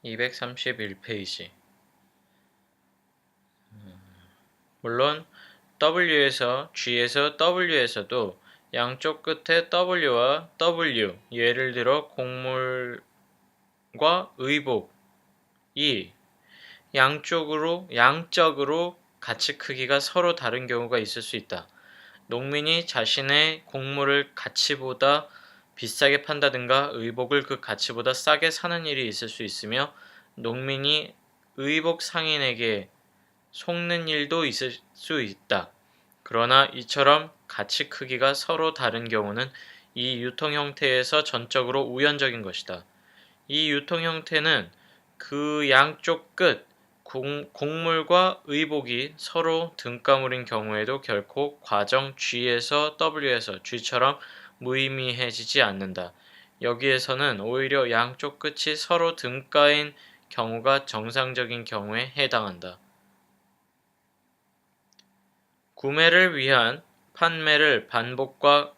231페이지. 물론 W에서 G에서 W에서도 양쪽 끝에 W와 W, 예를 들어 곡물과 의복이 양적으로 가치 크기가 서로 다른 경우가 있을 수 있다. 농민이 자신의 곡물을 가치보다 비싸게 판다든가 의복을 그 가치보다 싸게 사는 일이 있을 수 있으며, 농민이 의복 상인에게 속는 일도 있을 수 있다. 그러나 이처럼 가치 크기가 서로 다른 경우는 이 유통 형태에서 전적으로 우연적인 것이다. 이 유통 형태는 그 양쪽 끝 곡물과 의복이 서로 등가물인 경우에도 결코 과정 G에서 W에서 G처럼 무의미해지지 않는다. 여기에서는 오히려 양쪽 끝이 서로 등가인 경우가 정상적인 경우에 해당한다. 구매를 위한 판매의 반복과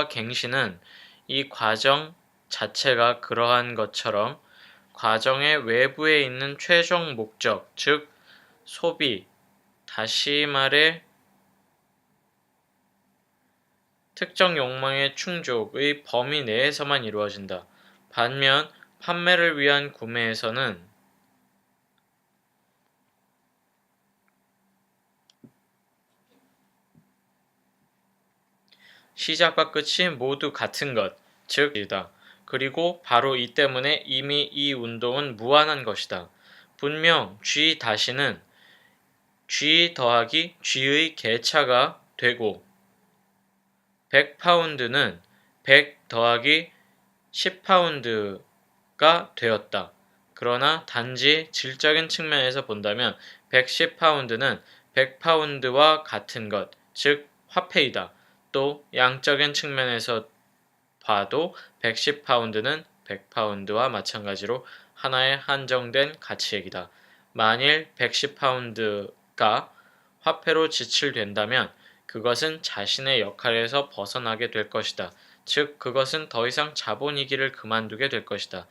갱신은 이 과정 자체가 그러한 것처럼 과정의 외부에 있는 최종 목적, 즉 소비, 다시 말해 특정 욕망의 충족의 범위 내에서만 이루어진다. 반면 판매를 위한 구매에서는 시작과 끝이 모두 같은 것, 즉 이다. 그리고 바로 이 때문에 이미 이 운동은 무한한 것이다. 분명 G-는 G 더하기 G의 개차가 되고 100파운드는 100 더하기 10파운드가 되었다. 그러나 단지 질적인 측면에서 본다면 110파운드는 100파운드와 같은 것, 즉 화폐이다. 또 양적인 측면에서 봐도 110파운드는 100파운드와 마찬가지로 하나의 한정된 가치액이다. 만일 110파운드가 화폐로 지출된다면 그것은 자신의 역할에서 벗어나게 될 것이다. 즉 그것은 더 이상 자본이기를 그만두게 될 것이다.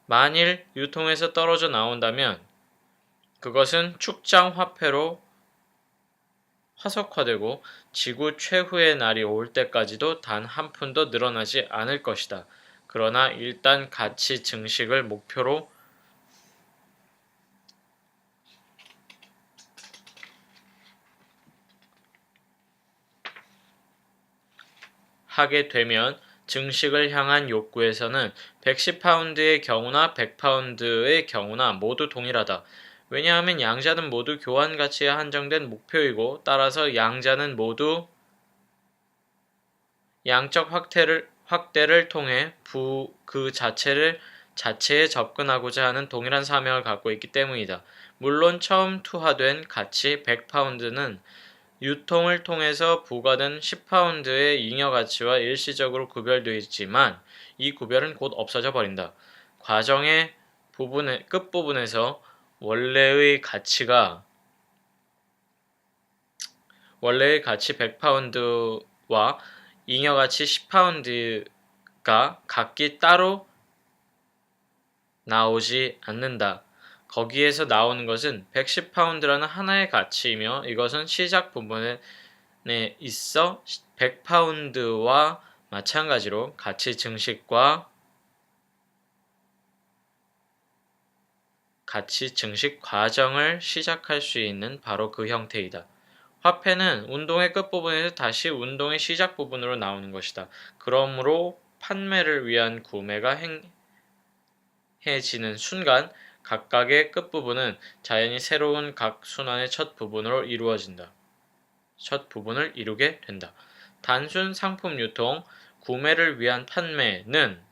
만일 유통에서 떨어져 나온다면 그것은 축장 화폐로 화석화되고 지구 최후의 날이 올 때까지도 단 한 푼도 늘어나지 않을 것이다. 그러나 일단 가치 증식을 목표로 하게 되면 증식을 향한 욕구에서는 110파운드의 경우나 100파운드의 경우나 모두 동일하다. 왜냐하면 양자는 모두 교환 가치에 한정된 목표이고, 따라서 양자는 모두 양적 확대를 통해 그 자체에 접근하고자 하는 동일한 사명을 갖고 있기 때문이다. 물론 처음 투하된 가치 100파운드는 유통을 통해서 부과된 10파운드의 잉여 가치와 일시적으로 구별되어 있지만 이 구별은 곧 없어져 버린다. 과정의 끝부분에서 원래의 가치 100파운드와 잉여 가치 10파운드가 각기 따로 나오지 않는다. 거기에서 나오는 것은 110파운드라는 하나의 가치이며, 이것은 시작 부분에 있어 100파운드와 마찬가지로 가치 증식과 가치 증식 과정을 시작할 수 있는 바로 그 형태이다. 화폐는 운동의 끝부분에서 다시 운동의 시작 부분으로 나오는 것이다. 그러므로 판매를 위한 구매가 행해지는 순간 각각의 끝부분은 자연히 새로운 각 순환의 첫 부분을 이루게 된다. 단순 상품 유통, 구매를 위한 판매는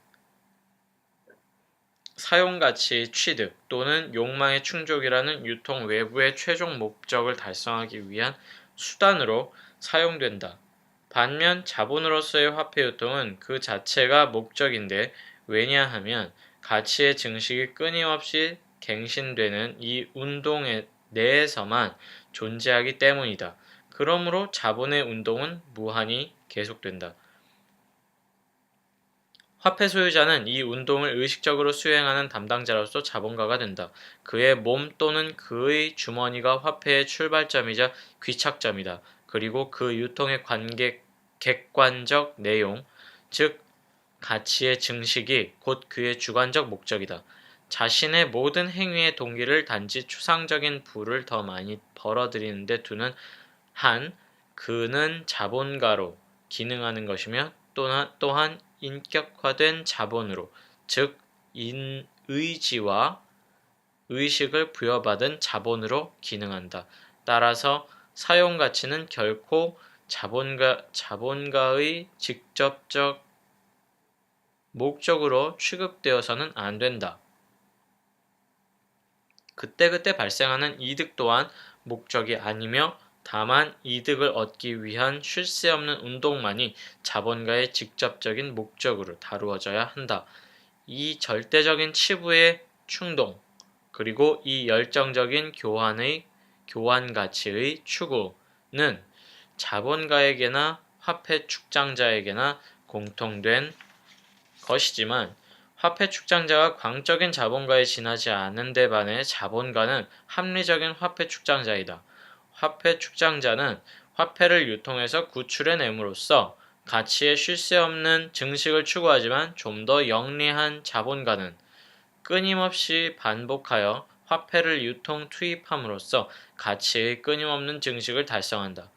사용가치의 취득 또는 욕망의 충족이라는 유통 외부의 최종 목적을 달성하기 위한 수단으로 사용된다. 반면 자본으로서의 화폐 유통은 그 자체가 목적인데, 왜냐하면 가치의 증식이 끊임없이 갱신되는 이 운동 내에서만 존재하기 때문이다. 그러므로 자본의 운동은 무한히 계속된다. 화폐 소유자는 이 운동을 의식적으로 수행하는 담당자로서 자본가가 된다. 그의 몸 또는 그의 주머니가 화폐의 출발점이자 귀착점이다. 그리고 그 유통의 객관적 내용, 즉 가치의 증식이 곧 그의 주관적 목적이다. 자신의 모든 행위의 동기를 단지 추상적인 부를 더 많이 벌어들이는 데 두는 한, 그는 자본가로 기능하는 것이며 또한 인격화된 자본으로, 즉 의지와 의식을 부여받은 자본으로 기능한다. 따라서 사용가치는 결코 자본가의 직접적 목적으로 취급되어서는 안 된다. 그때그때 발생하는 이득 또한 목적이 아니며 다만 이득을 얻기 위한 쉴 새 없는 운동만이 자본가의 직접적인 목적으로 다루어져야 한다. 이 절대적인 치부의 충동, 그리고 이 열정적인 교환 가치의 추구는 자본가에게나 화폐 축장자에게나 공통된 것이지만 화폐 축장자가 광적인 자본가에 지나지 않은 데 반해 자본가는 합리적인 화폐 축장자이다. 화폐 축장자는 화폐를 유통해서 구출해냄으로써 가치에 쉴 새 없는 증식을 추구하지만 좀 더 영리한 자본가는 끊임없이 반복하여 화폐를 유통 투입함으로써 가치의 끊임없는 증식을 달성한다.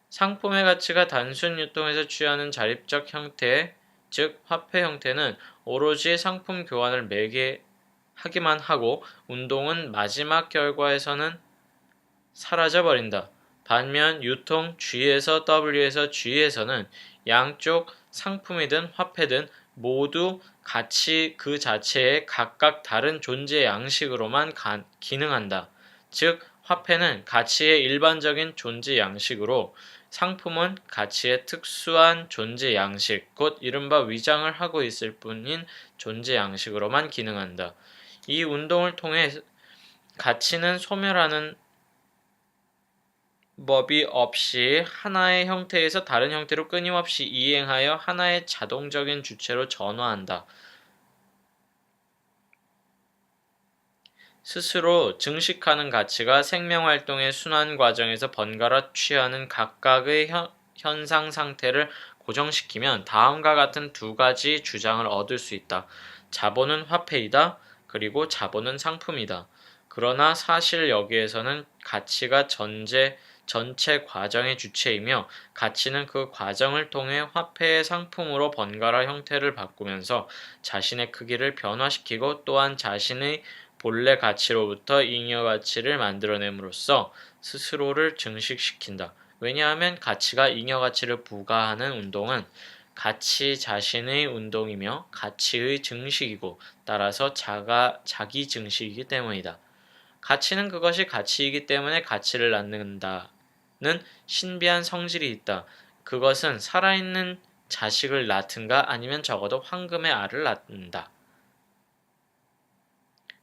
상품의 가치가 단순 유통에서 취하는 자립적 형태, 즉 화폐 형태는 오로지 상품 교환을 매개하기만 하고 운동은 마지막 결과에서는 사라져버린다. 반면 유통 G에서 W에서 G에서는 양쪽 상품이든 화폐든 모두 가치 그 자체의 각각 다른 존재 양식으로만 기능한다. 즉 화폐는 가치의 일반적인 존재 양식으로 상품은 가치의 특수한 존재 양식, 곧 이른바 위장을 하고 있을 뿐인 존재 양식으로만 기능한다. 이 운동을 통해 가치는 소멸하는 법이 없이 하나의 형태에서 다른 형태로 끊임없이 이행하여 하나의 자동적인 주체로 전환한다. 스스로 증식하는 가치가 생명활동의 순환 과정에서 번갈아 취하는 각각의 현상 상태를 고정시키면 다음과 같은 두 가지 주장을 얻을 수 있다. 자본은 화폐이다. 그리고 자본은 상품이다. 그러나 사실 여기에서는 가치가 전체 과정의 주체이며 가치는 그 과정을 통해 화폐의 상품으로 번갈아 형태를 바꾸면서 자신의 크기를 변화시키고 또한 자신의 본래 가치로부터 잉여 가치를 만들어냄으로써 스스로를 증식시킨다. 왜냐하면 가치가 잉여 가치를 부과하는 운동은 가치 자신의 운동이며 가치의 증식이고 따라서 자기 증식이기 때문이다. 가치는 그것이 가치이기 때문에 가치를 낳는다는 신비한 성질이 있다. 그것은 살아있는 자식을 낳든가 아니면 적어도 황금의 알을 낳는다.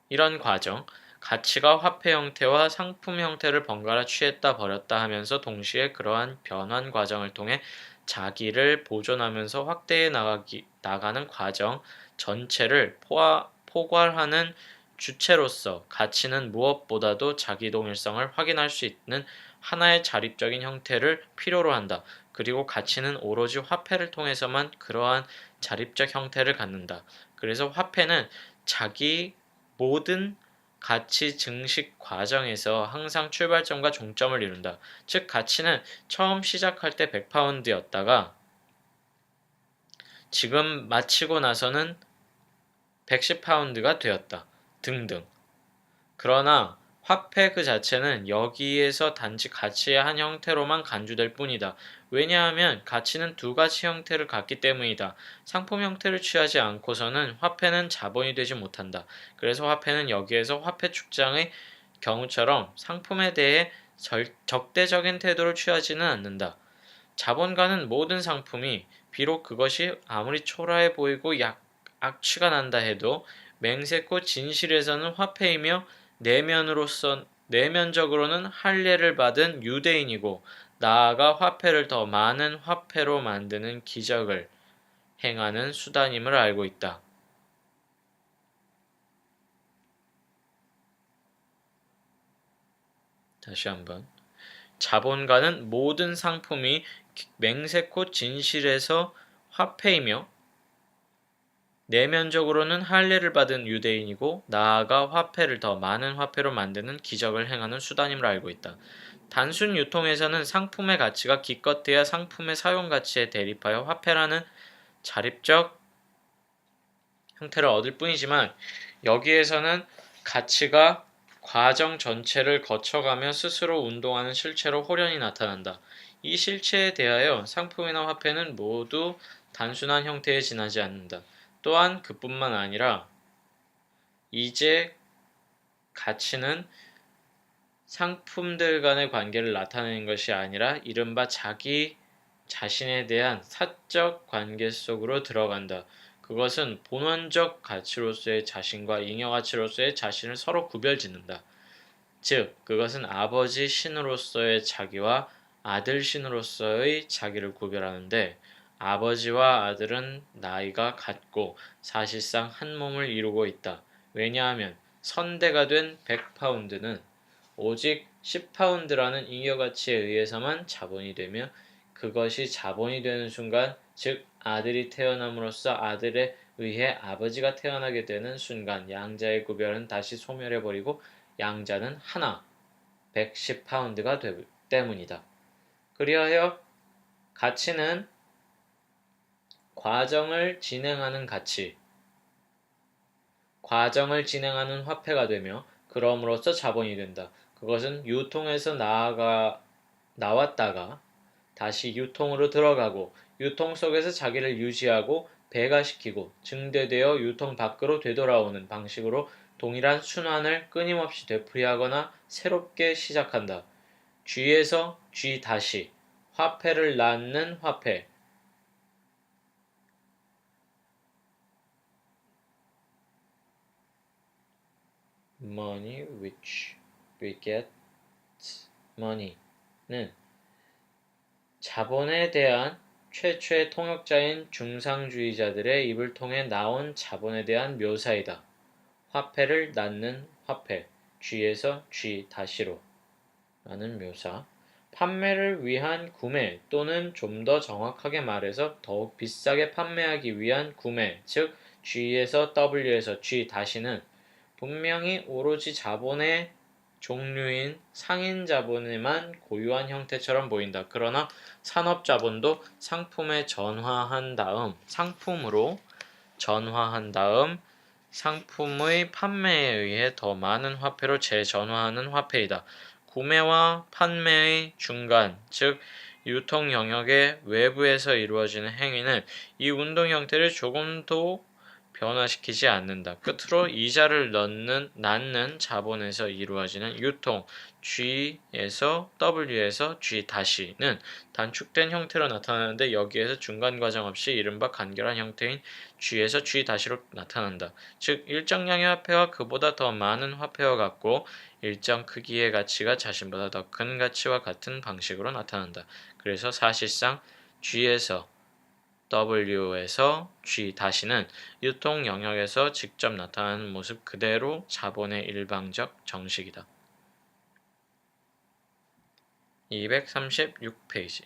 이런 과정, 가치가 화폐 형태와 상품 형태를 번갈아 취했다 버렸다 하면서 동시에 그러한 변환 과정을 통해 자기를 보존하면서 확대해 나가는 과정 전체를 포괄하는 주체로서 가치는 무엇보다도 자기 동일성을 확인할 수 있는 하나의 자립적인 형태를 필요로 한다. 그리고 가치는 오로지 화폐를 통해서만 그러한 자립적 형태를 갖는다. 그래서 화폐는 자기 모든 가치 증식 과정에서 항상 출발점과 종점을 이룬다. 즉 가치는 처음 시작할 때 100파운드였다가 지금 마치고 나서는 110파운드가 되었다. 등등. 그러나 화폐 그 자체는 여기에서 단지 가치의 한 형태로만 간주될 뿐이다. 왜냐하면 가치는 두 가지 형태를 갖기 때문이다. 상품 형태를 취하지 않고서는 화폐는 자본이 되지 못한다. 그래서 화폐는 여기에서 화폐 축장의 경우처럼 상품에 대해 적대적인 태도를 취하지는 않는다. 자본가는 모든 상품이 비록 그것이 아무리 초라해 보이고 악취가 난다 해도 맹세코 진실에서는 화폐이며 내면적으로는 할례를 받은 유대인이고 나아가 화폐를 더 많은 화폐로 만드는 기적을 행하는 수단임을 알고 있다. 다시 한번. 자본가는 모든 상품이 맹세코 진실에서 화폐이며 내면적으로는 할례를 받은 유대인이고 나아가 화폐를 더 많은 화폐로 만드는 기적을 행하는 수단임을 알고 있다. 단순 유통에서는 상품의 가치가 기껏해야 상품의 사용 가치에 대립하여 화폐라는 자립적 형태를 얻을 뿐이지만 여기에서는 가치가 과정 전체를 거쳐가며 스스로 운동하는 실체로 홀연히 나타난다. 이 실체에 대하여 상품이나 화폐는 모두 단순한 형태에 지나지 않는다. 또한 그뿐만 아니라 이제 가치는 상품들 간의 관계를 나타내는 것이 아니라 이른바 자기 자신에 대한 사적 관계 속으로 들어간다. 그것은 본원적 가치로서의 자신과 잉여 가치로서의 자신을 서로 구별짓는다. 즉, 그것은 아버지 신으로서의 자기와 아들 신으로서의 자기를 구별하는데 아버지와 아들은 나이가 같고 사실상 한 몸을 이루고 있다. 왜냐하면 선대가 된 100파운드는 오직 10파운드라는 잉여가치에 의해서만 자본이 되며 그것이 자본이 되는 순간, 즉 아들이 태어남으로써 아들에 의해 아버지가 태어나게 되는 순간 양자의 구별은 다시 소멸해버리고 양자는 하나, 110파운드가 되기 때문이다. 그리하여 가치는 과정을 진행하는 가치, 과정을 진행하는 화폐가 되며 그럼으로써 자본이 된다. 그것은 유통에서 나왔다가 다시 유통으로 들어가고 유통 속에서 자기를 유지하고 배가시키고 증대되어 유통 밖으로 되돌아오는 방식으로 동일한 순환을 끊임없이 되풀이하거나 새롭게 시작한다. G에서 G 다시 화폐를 낳는 화폐 money which beget money는 자본에 대한 최초의 통역자인 중상주의자들의 입을 통해 나온 자본에 대한 묘사이다. 화폐를 낳는 화폐 G에서 G 다시로 라는 묘사. 판매를 위한 구매 또는 좀 더 정확하게 말해서 더욱 비싸게 판매하기 위한 구매, 즉 G에서 W에서 G 다시는 분명히 오로지 자본의 종류인 상인 자본에만 고유한 형태처럼 보인다. 그러나 산업 자본도 상품에 전화한 다음 상품으로 전화한 다음 상품의 판매에 의해 더 많은 화폐로 재전화하는 화폐이다. 구매와 판매의 중간, 즉 유통 영역의 외부에서 이루어지는 행위는 이 운동 형태를 조금도 변화시키지 않는다. 끝으로 이자를 낳는 자본에서 이루어지는 유통 G에서 W에서 G 다시는 단축된 형태로 나타나는데 여기에서 중간 과정 없이 이른바 간결한 형태인 G에서 G 다시로 나타난다. 즉 일정량의 화폐와 그보다 더 많은 화폐와 같고 일정 크기의 가치가 자신보다 더 큰 가치와 같은 방식으로 나타난다. 그래서 사실상 G에서 W에서 G 다시는 유통 영역에서 직접 나타나는 모습 그대로 자본의 일방적 정식이다. 236페이지